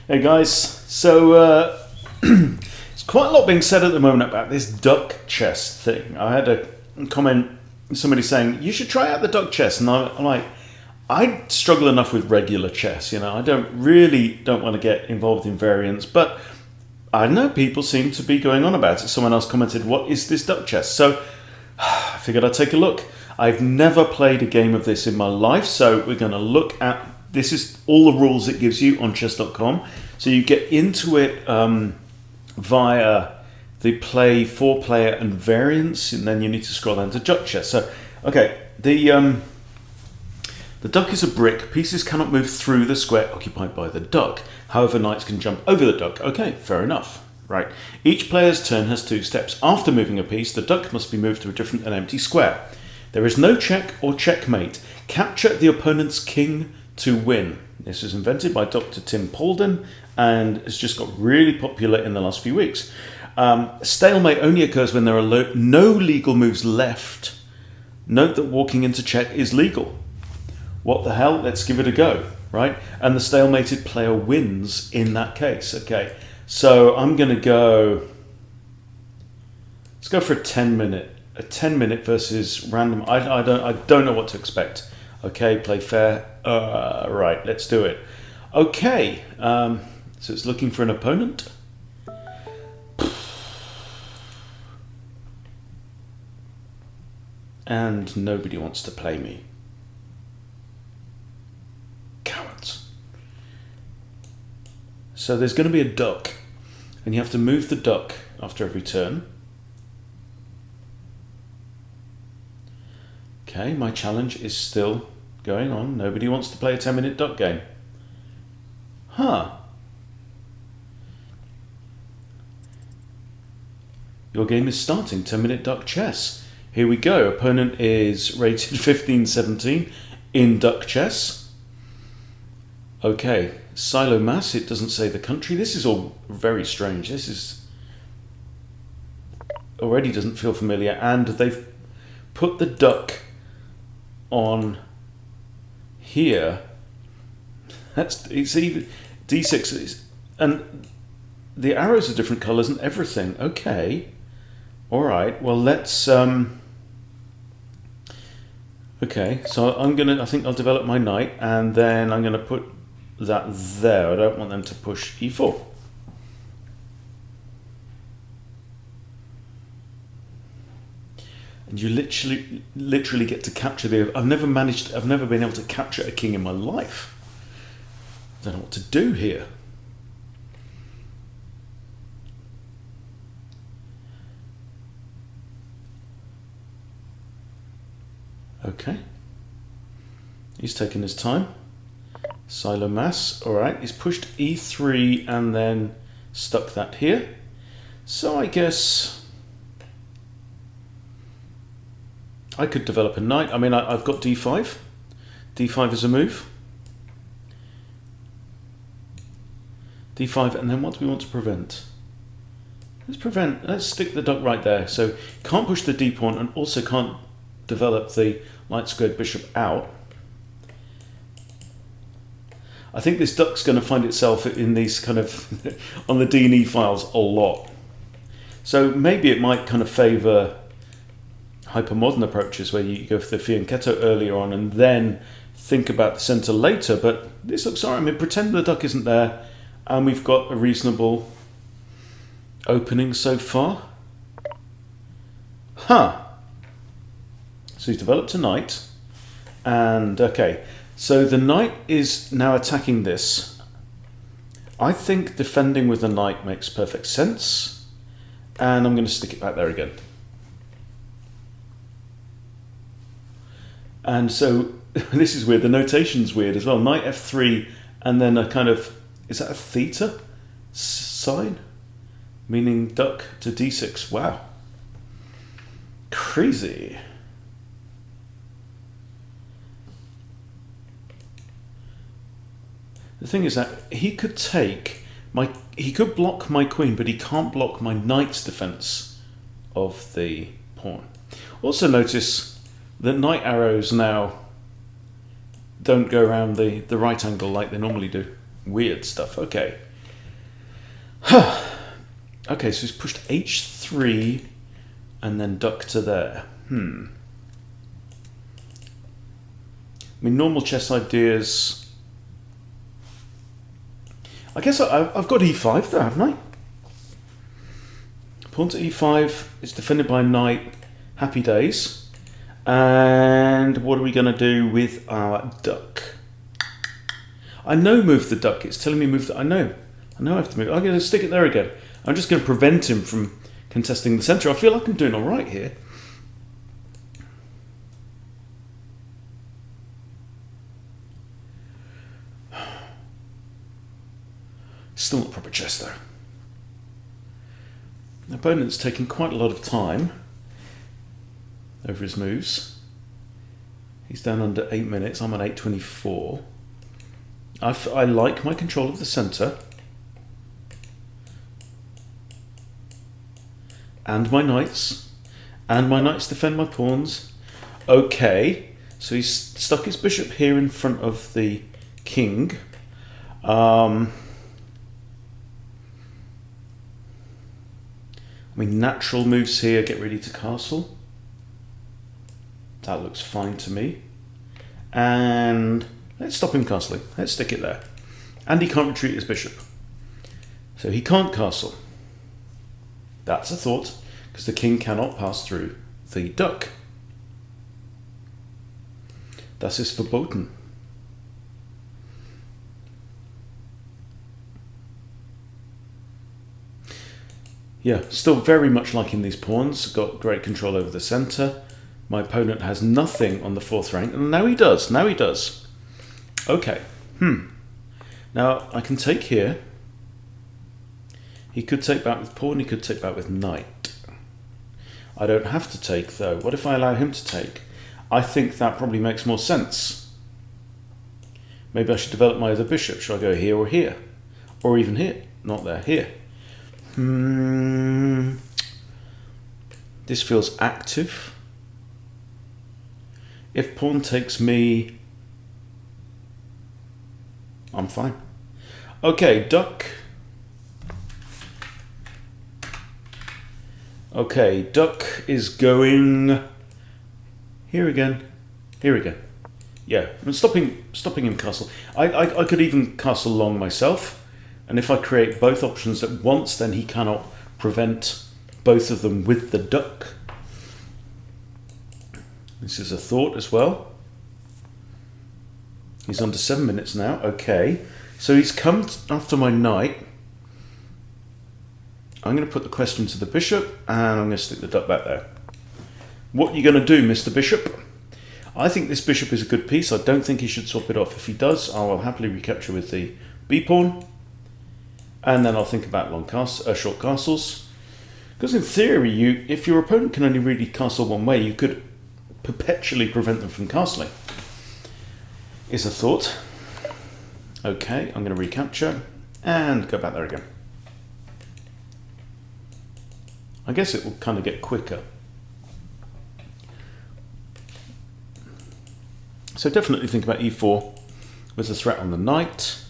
Hey guys, so there's quite a lot being said at the moment about this duck chess thing. I had a comment, somebody saying, you should try out the duck chess, and I'm like, I struggle enough with regular chess, you know, I don't want to get involved in variants, but I know people seem to be going on about it. Someone else commented, what is this duck chess? So I figured I'd take a look. I've never played a game of this in my life, so we're going to look at, this is all the rules it gives you on chess.com. So you get into it via the play 4-player and variants, and then you need to scroll down to duck chess. So, okay, the duck is a brick. Pieces cannot move through the square occupied by the duck. However, knights can jump over the duck. Okay, fair enough. Right. Each player's turn has 2 steps. After moving a piece, the duck must be moved to a different and empty square. There is no check or checkmate. Capture the opponent's king to win. This was invented by Dr. Tim Polden and has just got really popular in the last few weeks. Stalemate only occurs when there are no legal moves left. Note that walking into check is legal. What the hell? Let's give it a go, right? And the stalemated player wins in that case. Okay, so I'm going to go, let's go for a 10-minute. A 10-minute versus random. I don't know what to expect. Okay, play fair. Right, let's do it. Okay, so it's looking for an opponent. And nobody wants to play me. Cowards. So there's going to be a duck, and you have to move the duck after every turn. Okay, my challenge is still going on. Nobody wants to play a 10-minute duck game. Huh. Your game is starting. 10-minute duck chess. Here we go. Opponent is rated 1517 in duck chess. Okay, Silo Mass. It doesn't say the country. This is all very strange. This is already doesn't feel familiar. And they've put the duck on here. It's even D6 and the arrows are different colors and everything. Okay, all right, well, let's okay, so I think I'll develop my knight, and then I'm going to put that there. I don't want them to push e4. And you literally get to capture I've never been able to capture a king in my life. I don't know what to do here. Okay. He's taking his time. Silo Mass, alright. He's pushed e3 and then stuck that here. So I guess I could develop a knight. I mean, I've got d5. d5 is a move. d5, and then what do we want to prevent? Let's stick the duck right there. So can't push the d pawn and also can't develop the light squared bishop out. I think this duck's going to find itself in these kind of on the D&E files a lot. So maybe it might kind of favour hypermodern approaches where you go for the fianchetto earlier on and then think about the centre later, but this looks alright. I mean, pretend the duck isn't there and we've got a reasonable opening so far. Huh. So he's developed a knight, and okay, so the knight is now attacking this. I think defending with the knight makes perfect sense, and I'm going to stick it back there again. And so this is weird. The notation's weird as well. Knight f3 and then a kind of, is that a theta sign? Meaning duck to d6. Wow. Crazy. The thing is that he could block my queen, but he can't block my knight's defense of the pawn. Also notice that knight arrows now don't go around the right angle like they normally do. Weird stuff. Okay. Okay, so he's pushed h3 and then duck to there. I mean, normal chess ideas. I guess I've got e5 there, haven't I? Pawn to e5 is defended by knight. Happy days. And what are we going to do with our duck? I know move the duck. It's telling me move the... I know I have to move. I'm going to stick it there again. I'm just going to prevent him from contesting the centre. I feel like I'm doing all right here. Still not proper chess though. The opponent's taking quite a lot of time over his moves. He's down under 8 minutes. I'm on 8:24. I like my control of the centre. And my knights. And my knights defend my pawns. Okay. So he's stuck his bishop here in front of the king. I mean, natural moves here, get ready to castle. That looks fine to me. And let's stop him castling. Let's stick it there. And he can't retreat his bishop. So he can't castle. That's a thought, because the king cannot pass through the duck. Das ist verboten. Yeah, still very much liking these pawns. Got great control over the centre. My opponent has nothing on the fourth rank. And now he does. Now he does. Okay. Now I can take here. He could take back with pawn. He could take back with knight. I don't have to take though. What if I allow him to take? I think that probably makes more sense. Maybe I should develop my other bishop. Should I go here or here? Or even here? Not there. Here. This feels active. If pawn takes me, I'm fine. Okay, duck. Okay, duck is going here again. Here again. Yeah, I'm stopping him castle. I could even castle long myself. And if I create both options at once, then he cannot prevent both of them with the duck. This is a thought as well. He's under 7 minutes now. Okay. So he's come after my knight. I'm going to put the question to the bishop, and I'm going to stick the duck back there. What are you going to do, Mr. Bishop? I think this bishop is a good piece. I don't think he should swap it off. If he does, I will happily recapture with the b-pawn. And then I'll think about short castles. Because in theory, if your opponent can only really castle one way, you could perpetually prevent them from castling. Is a thought. Okay, I'm going to recapture and go back there again. I guess it will kind of get quicker. So definitely think about e4 with a threat on the knight.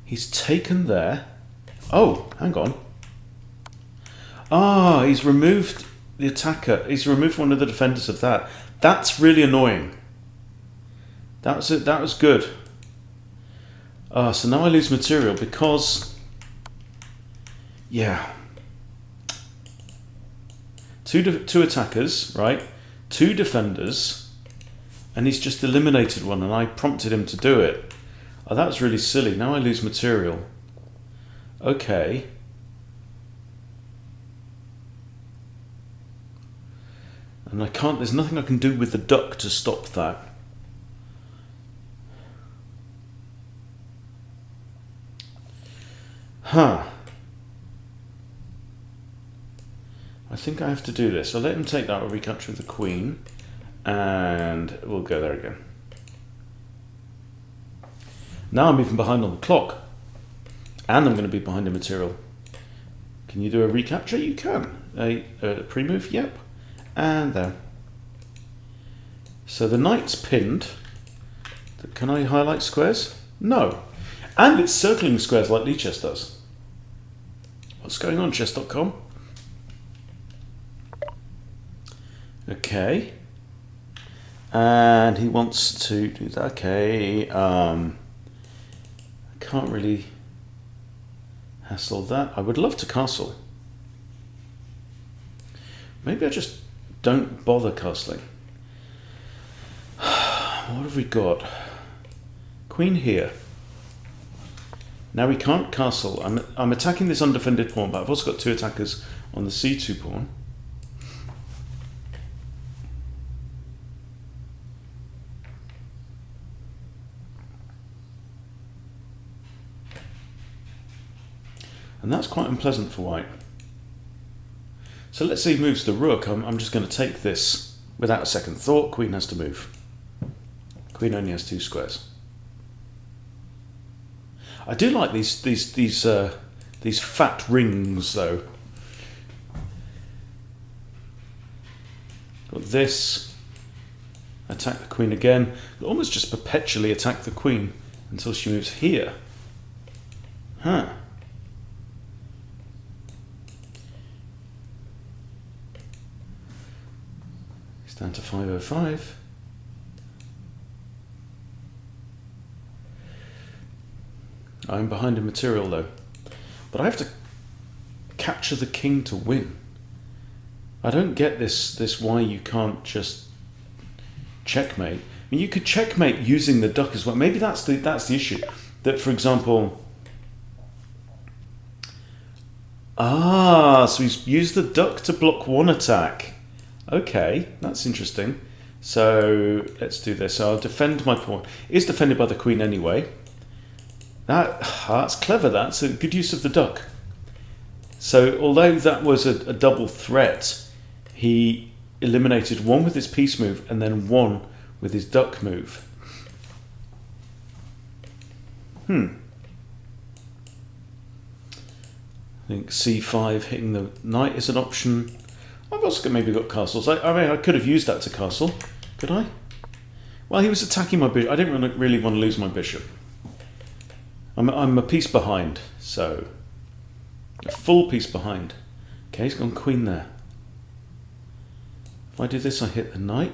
He's taken there. Oh, hang on. Ah, he's removed the attacker. He's removed one of the defenders of that. That's really annoying. That was it. That was good. So now I lose material because, yeah, two attackers, right? Two defenders, and he's just eliminated one, and I prompted him to do it. Oh, that was really silly. Now I lose material. Okay. And I can't, there's nothing I can do with the duck to stop that. Huh. I think I have to do this. I'll let him take that, I'll recapture the queen. And we'll go there again. Now I'm even behind on the clock. And I'm going to be behind in material. Can you do a recapture? You can. A pre-move? Yep. And there. So the knight's pinned. Can I highlight squares? No. And it's circling squares like Lichess does. What's going on, chess.com? Okay. And he wants to do that. Okay. I can't really hassle that. I would love to castle. Maybe I just don't bother castling. What have we got? Queen here. Now we can't castle. I'm attacking this undefended pawn, but I've also got two attackers on the c2 pawn. And that's quite unpleasant for white. So let's say he moves the rook. I'm just going to take this without a second thought. Queen has to move. Queen only has 2 squares. I do like these fat rings though. Got this. Attack the queen again. Almost just perpetually attack the queen until she moves here. Huh. It's down to 505. I'm behind in material though, but I have to capture the king to win. I don't get this why you can't just checkmate. I mean, you could checkmate using the duck as well. Maybe that's the issue. That, for example, so he's used the duck to block one attack. Okay, that's interesting. So let's do this. So I'll defend my pawn. It's defended by the queen anyway. That's clever. That's a good use of the duck. So although that was a double threat, he eliminated one with his piece move and then one with his duck move. I think c5 hitting the knight is an option. I've also maybe got castles. I mean, I could have used that to castle. Could I? Well, he was attacking my bishop. I didn't really want to lose my bishop. I'm a piece behind, so a full piece behind. Okay, he's gone queen there. If I do this, I hit the knight.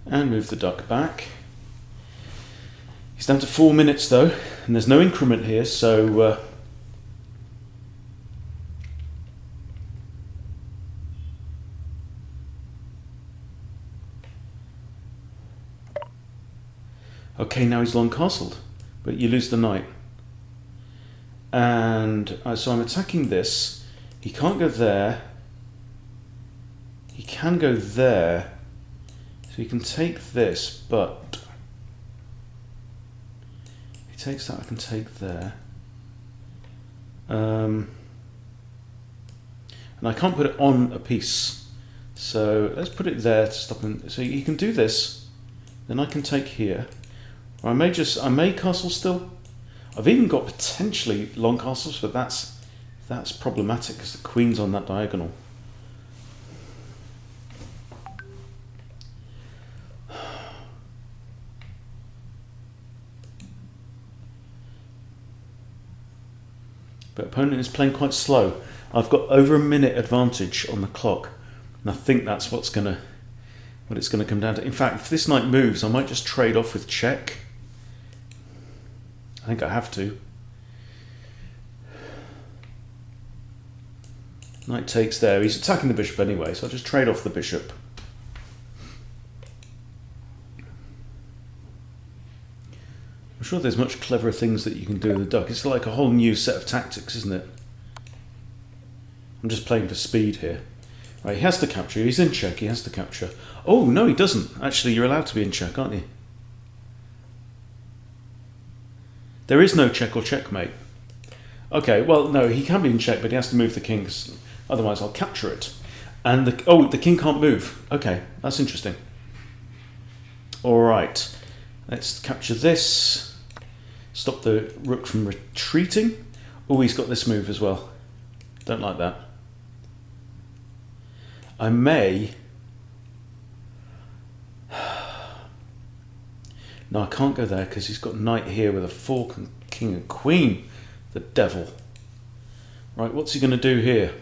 And move the duck back. He's down to 4 minutes though, and there's no increment here, so okay, now he's long castled, but you lose the knight. And so I'm attacking this. He can't go there. He can go there. So he can take this, but if he takes that, I can take there. And I can't put it on a piece. So let's put it there to stop him. So he can do this. Then I can take here. Or I may castle still. I've even got potentially long castles, but that's problematic because the queen's on that diagonal. But opponent is playing quite slow. I've got over a minute advantage on the clock, and I think that's what it's going to come down to. In fact, if this knight moves, I might just trade off with check. I think I have to. Knight takes there. He's attacking the bishop anyway, so I'll just trade off the bishop. I'm sure there's much cleverer things that you can do with the duck. It's like a whole new set of tactics, isn't it? I'm just playing for speed here. Right, he has to capture. He's in check. He has to capture. Oh, no, he doesn't. Actually, you're allowed to be in check, aren't you? There is no check or checkmate. Okay, well, no, he can be in check, but he has to move the king, otherwise I'll capture it. And the king can't move. Okay, that's interesting. All right, let's capture this. Stop the rook from retreating. Oh, he's got this move as well. Don't like that. I may... No, I can't go there because he's got knight here with a fork and king and queen. The devil. Right, what's he going to do here?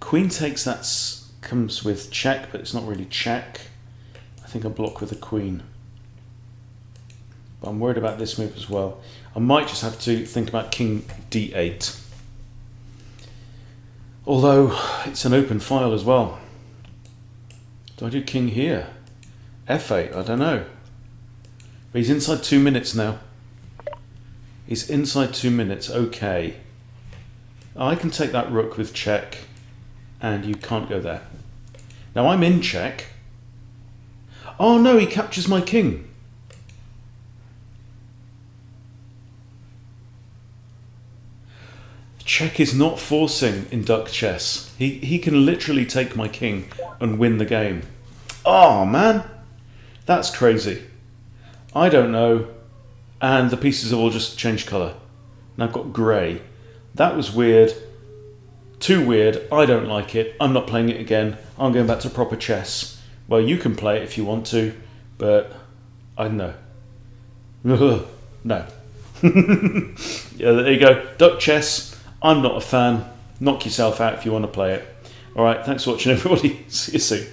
Queen takes, that comes with check, but it's not really check. I think I block with the queen. But I'm worried about this move as well. I might just have to think about king d8. Although, it's an open file as well. Do I do king here? f8, I don't know. But he's inside 2 minutes now. He's inside 2 minutes, okay. I can take that rook with check, and you can't go there. Now I'm in check. Oh no, he captures my king. Check is not forcing in duck chess. He can literally take my king and win the game. Oh man, that's crazy. I don't know. And the pieces have all just changed colour. And I've got grey. That was weird. Too weird. I don't like it. I'm not playing it again. I'm going back to proper chess. Well, you can play it if you want to, but I don't know. No. Yeah, there you go. Duck chess. I'm not a fan. Knock yourself out if you want to play it. Alright, thanks for watching everybody. See you soon.